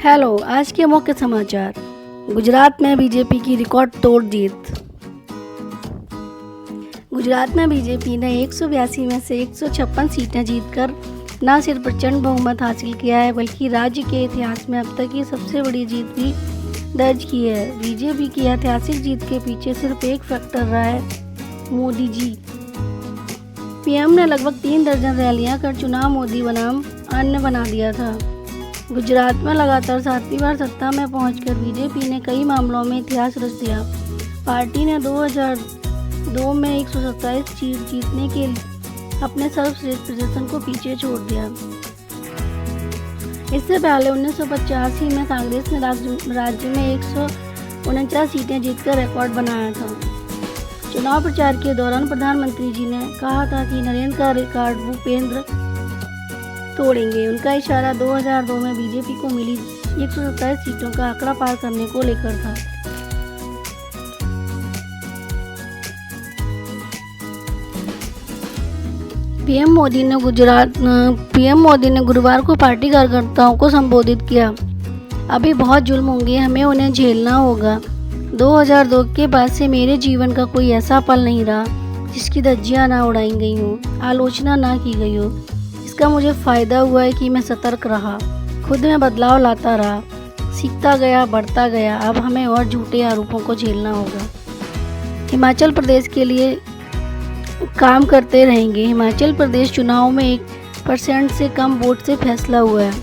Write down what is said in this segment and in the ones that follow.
Hello, आज के मुख्य समाचार। गुजरात में बीजेपी की रिकॉर्ड तोड़ जीत। गुजरात में बीजेपी ने 182 में से 156 सीटें जीतकर न सिर्फ प्रचंड बहुमत हासिल किया है, बल्कि राज्य के इतिहास में अब तक की सबसे बड़ी जीत भी दर्ज की है। बीजेपी की ऐतिहासिक जीत के पीछे सिर्फ एक फैक्टर रहा है, मोदी जी। पीएम ने लगभग 3 दर्जन रैलियां कर चुनाव मोदी बनाम अन्य बना दिया था। गुजरात में लगातार 7वीं बार सत्ता में पहुंचकर बीजेपी ने कई मामलों में इतिहास रच दिया। पार्टी ने 2002 में 127 सीट जीतने के अपने सर्वश्रेष्ठ प्रदर्शन को पीछे छोड़ दिया। इससे पहले 1985 में कांग्रेस ने राज्य में 149 सीटें जीतकर रिकॉर्ड बनाया था। चुनाव प्रचार के दौरान प्रधानमंत्री जी ने कहा था कि नरेंद्र का रिकॉर्ड भूपेंद्र तोड़ेंगे। उनका इशारा 2002 में बीजेपी को मिली 127 सीटों का आंकड़ा पार करने को लेकर था। पीएम मोदी ने गुरुवार को पार्टी कार्यकर्ताओं को संबोधित किया। अभी बहुत जुल्म होंगे, हमें उन्हें झेलना होगा। 2002 के बाद से मेरे जीवन का कोई ऐसा पल नहीं रहा जिसकी धज्जियां ना उड़ाई गई हो, आलोचना ना की गई हो। इसका मुझे फ़ायदा हुआ है कि मैं सतर्क रहा, खुद में बदलाव लाता रहा, सीखता गया, बढ़ता गया। अब हमें और झूठे आरोपों को झेलना होगा। हिमाचल प्रदेश के लिए काम करते रहेंगे। हिमाचल प्रदेश चुनाव में 1% से कम वोट से फैसला हुआ है।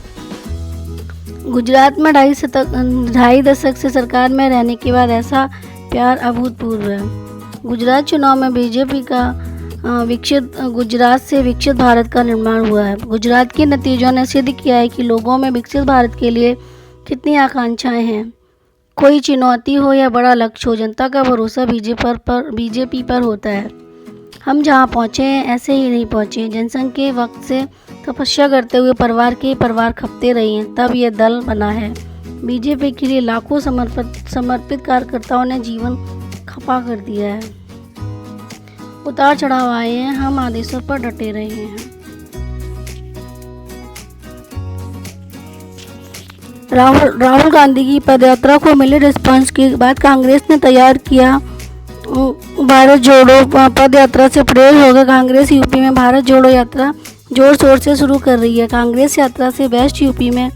गुजरात में 2.5 दशक से सरकार में रहने के बाद ऐसा प्यार अभूतपूर्व है। गुजरात चुनाव में बीजेपी का गुजरात से विकसित भारत का निर्माण हुआ है। गुजरात के नतीजों ने सिद्ध किया है कि लोगों में विकसित भारत के लिए कितनी आकांक्षाएं हैं। कोई चुनौती हो या बड़ा लक्ष्य हो, जनता का भरोसा बीजेपी पर होता है। हम जहां पहुंचे हैं ऐसे ही नहीं पहुंचे। जनसंघ के वक्त से तपस्या करते हुए परिवार खपते रहे हैं, तब यह दल बना है। बीजेपी के लिए लाखों समर्पित कार्यकर्ताओं ने जीवन खपा कर दिया है। उतार चढ़ाव आए हैं, हम आदेशों पर डटे रहे हैं। राहुल गांधी की पदयात्रा को मिले रिस्पांस के बाद कांग्रेस ने तैयार किया भारत जोड़ो पदयात्रा से प्रेरित होकर कांग्रेस यूपी में भारत जोड़ो यात्रा जोर शोर से शुरू कर रही है। कांग्रेस यात्रा से वेस्ट यूपी में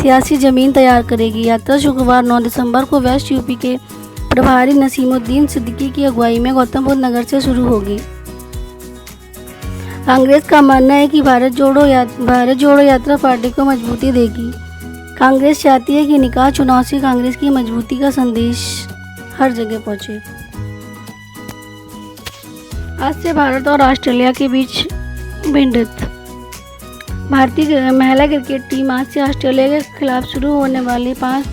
सियासी जमीन तैयार करेगी। यात्रा शुक्रवार 9 दिसंबर को वेस्ट यूपी के प्रभारी नसीमुद्दीन सिद्दीकी की अगुवाई में गौतम बुद्ध नगर से शुरू होगी। कांग्रेस का मानना है कि भारत जोड़ो यात्रा पार्टी को मजबूती देगी। कांग्रेस चाहती है कि निकाय चुनाव से कांग्रेस की मजबूती का संदेश हर जगह पहुंचे। आज से भारत और ऑस्ट्रेलिया के बीच भिड़ंत। भारतीय महिला क्रिकेट टीम आज से ऑस्ट्रेलिया के खिलाफ शुरू होने वाले 5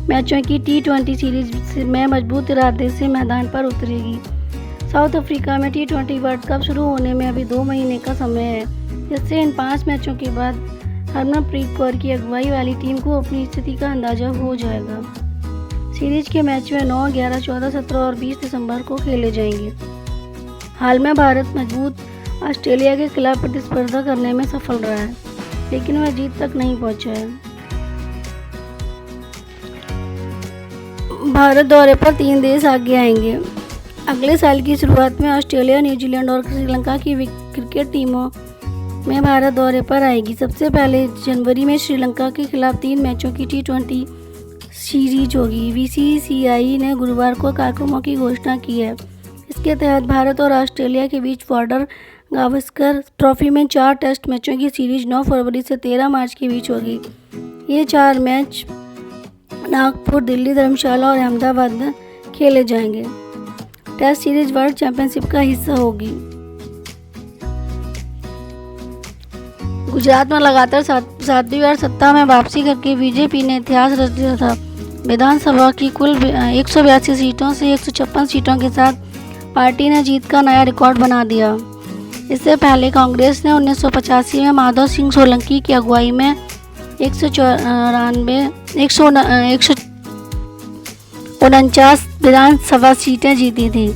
मैचों की T20 सीरीज में मजबूत इरादे से मैदान पर उतरेगी। साउथ अफ्रीका में T20 वर्ल्ड कप शुरू होने में अभी 2 महीने का समय है, जिससे इन 5 मैचों के बाद हरमनप्रीत कौर की अगुवाई वाली टीम को अपनी स्थिति का अंदाजा हो जाएगा। सीरीज के मैच में 9, 11, 14, 17 और 20 दिसंबर को खेले जाएंगे। हाल में भारत मजबूत ऑस्ट्रेलिया के खिलाफ प्रतिस्पर्धा करने में सफल रहा है, लेकिन वह जीत तक नहीं पहुंचा है। भारत दौरे पर 3 देश आगे आएंगे। अगले साल की शुरुआत में ऑस्ट्रेलिया, न्यूजीलैंड और श्रीलंका की क्रिकेट टीमों में भारत दौरे पर आएगी। सबसे पहले जनवरी में श्रीलंका के खिलाफ 3 मैचों की T20 सीरीज होगी। बीसीसीआई ने गुरुवार को कार्यक्रमों की घोषणा की है। इसके तहत भारत और ऑस्ट्रेलिया के बीच बॉर्डर गावस्कर ट्रॉफी में 4 टेस्ट मैचों की सीरीज 9 फरवरी से 13 मार्च के बीच होगी। ये 4 मैच नागपुर, दिल्ली, धर्मशाला और अहमदाबाद में खेले जाएंगे। टेस्ट सीरीज वर्ल्ड चैंपियनशिप का हिस्सा होगी। गुजरात में लगातार 7वीं बार सत्ता में वापसी करके बीजेपी ने इतिहास रच दिया था। विधानसभा की कुल 182 सीटों से 156 सीटों के साथ पार्टी ने जीत का नया रिकॉर्ड बना दिया। इससे पहले कांग्रेस ने 1985 में माधव सिंह सोलंकी की अगुवाई में 149 विधानसभा सीटें जीती थी।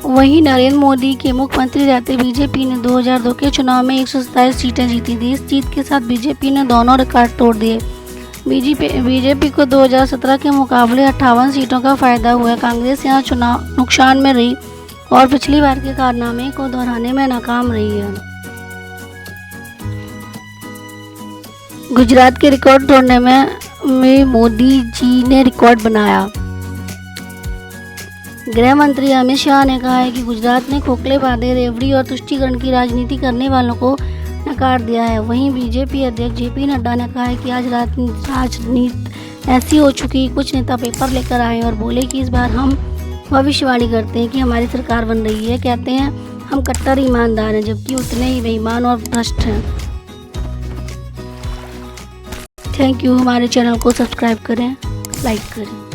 वहीं नरेंद्र मोदी के मुख्यमंत्री रहते बीजेपी ने 2002 के चुनाव में 127 सीटें जीती थी। इस जीत के साथ बीजेपी ने दोनों रिकॉर्ड तोड़ दिए। बीजेपी को 2017 के मुकाबले 58 सीटों का फायदा हुआ। कांग्रेस यहाँ चुनाव नुकसान में रही और पिछली बार के कारनामे को दोहराने में नाकाम रही है। गुजरात के रिकॉर्ड तोड़ने में मोदी जी ने रिकॉर्ड बनाया। गृह मंत्री अमित शाह ने कहा है कि गुजरात ने खोखले वादे, रेवड़ी और तुष्टीकरण की राजनीति करने वालों को नकार दिया है। वहीं बीजेपी अध्यक्ष जेपी नड्डा ने कहा है कि आज राजनीति ऐसी हो चुकी है, कुछ नेता पेपर लेकर आए और बोले कि इस बार हम भविष्यवाणी करते हैं कि हमारी सरकार बन रही है। कहते हैं हम कट्टर ईमानदार हैं, जबकि उतने ही बेईमान और भ्रष्ट हैं। Thank you. हमारे चैनल को सब्सक्राइब करें, लाइक करें।